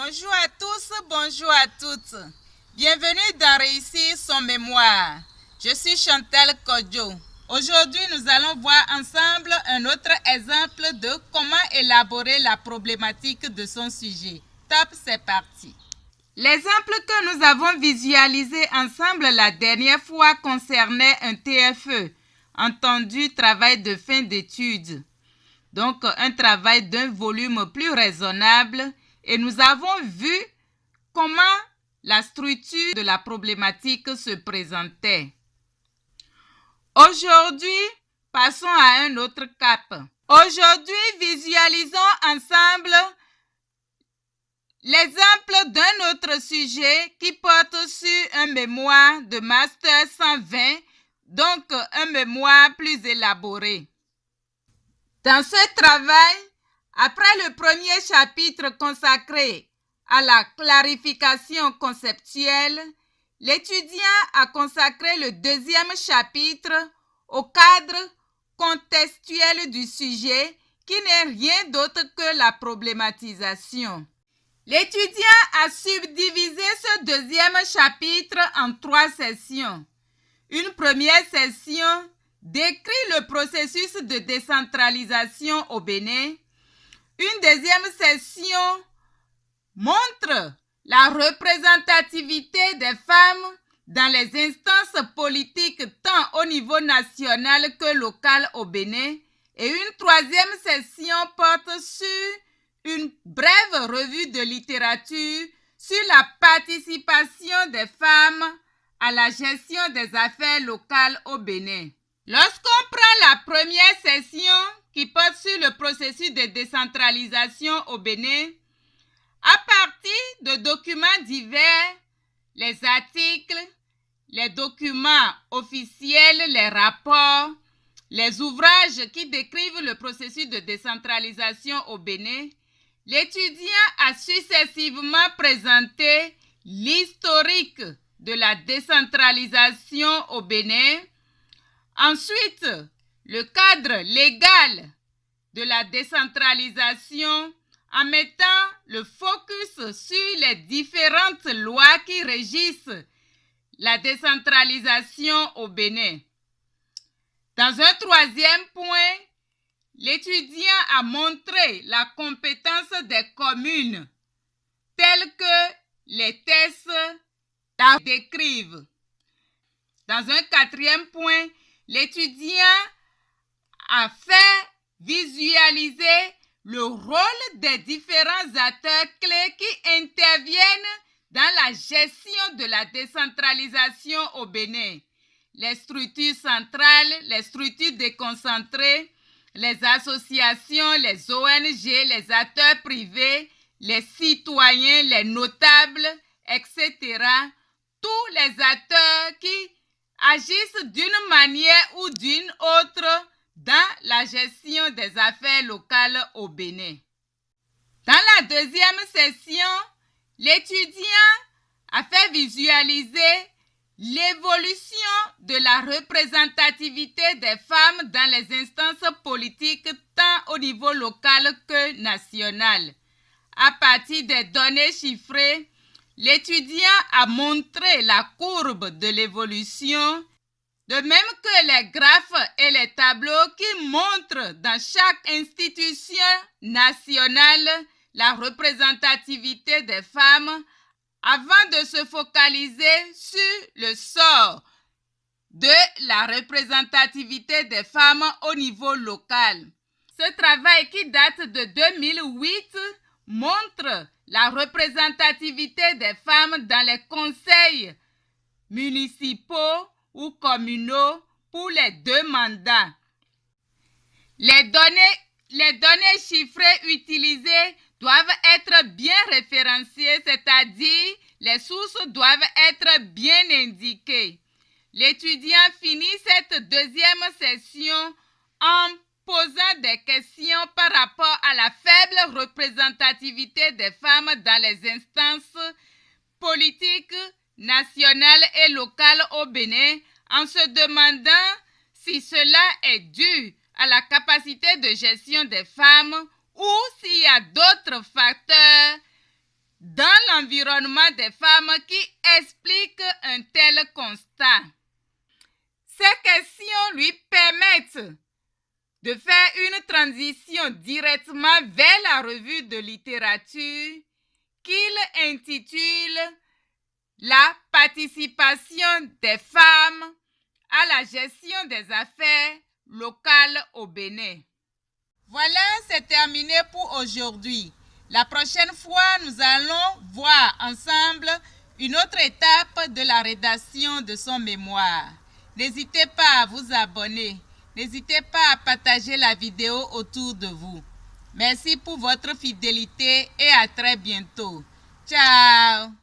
Bonjour à tous, bonjour à toutes. Bienvenue dans Réussir son mémoire. Je suis Chantal Kodjo. Aujourd'hui, nous allons voir ensemble un autre exemple de comment élaborer la problématique de son sujet. Top, c'est parti. L'exemple que nous avons visualisé ensemble la dernière fois concernait un TFE, entendu travail de fin d'études. Donc, un travail d'un volume plus raisonnable et nous avons vu comment la structure de la problématique se présentait. Aujourd'hui, passons à un autre cap. Aujourd'hui, visualisons ensemble l'exemple d'un autre sujet qui porte sur un mémoire de master 120, donc un mémoire plus élaboré. Dans ce travail, après le premier chapitre consacré à la clarification conceptuelle, l'étudiant a consacré le deuxième chapitre au cadre contextuel du sujet qui n'est rien d'autre que la problématisation. L'étudiant a subdivisé ce deuxième chapitre en 3 sessions. Une première session décrit le processus de décentralisation au Bénin. Une deuxième session montre la représentativité des femmes dans les instances politiques tant au niveau national que local au Bénin. Et une troisième session porte sur une brève revue de littérature sur la participation des femmes à la gestion des affaires locales au Bénin. Lorsqu'on prend la première session qui porte sur le processus de décentralisation au Bénin, à partir de documents divers, les articles, les documents officiels, les rapports, les ouvrages qui décrivent le processus de décentralisation au Bénin, l'étudiant a successivement présenté l'historique de la décentralisation au Bénin. Ensuite, le cadre légal de la décentralisation en mettant le focus sur les différentes lois qui régissent la décentralisation au Bénin. Dans un troisième point, l'étudiant a montré la compétence des communes telles que les tests la décrivent. Dans un quatrième point, l'étudiant a fait visualiser le rôle des différents acteurs clés qui interviennent dans la gestion de la décentralisation au Bénin. Les structures centrales, les structures déconcentrées, les associations, les ONG, les acteurs privés, les citoyens, les notables, etc. Tous les acteurs qui agissent d'une manière ou d'une autre dans la gestion des affaires locales au Bénin. Dans la deuxième session, l'étudiant a fait visualiser l'évolution de la représentativité des femmes dans les instances politiques tant au niveau local que national. À partir des données chiffrées, l'étudiant a montré la courbe de l'évolution, de même que les graphes et les tableaux qui montrent dans chaque institution nationale la représentativité des femmes avant de se focaliser sur le sort de la représentativité des femmes au niveau local. Ce travail qui date de 2008 montre la représentativité des femmes dans les conseils municipaux ou communaux pour les 2 mandats. Les données chiffrées utilisées doivent être bien référenciées, c'est-à-dire les sources doivent être bien indiquées. L'étudiant finit cette deuxième session en posant des questions par rapport à la faible représentativité des femmes dans les instances politiques nationales et locales au Bénin, en se demandant si cela est dû à la capacité de gestion des femmes ou s'il y a d'autres facteurs dans l'environnement des femmes qui explique un tel constat. Ces questions lui permettent de faire une transition directement vers la revue de littérature qu'il intitule La participation des femmes à la gestion des affaires locales au Bénin. Voilà, c'est terminé pour aujourd'hui. La prochaine fois, nous allons voir ensemble une autre étape de la rédaction de son mémoire. N'hésitez pas à vous abonner. N'hésitez pas à partager la vidéo autour de vous. Merci pour votre fidélité et à très bientôt. Ciao!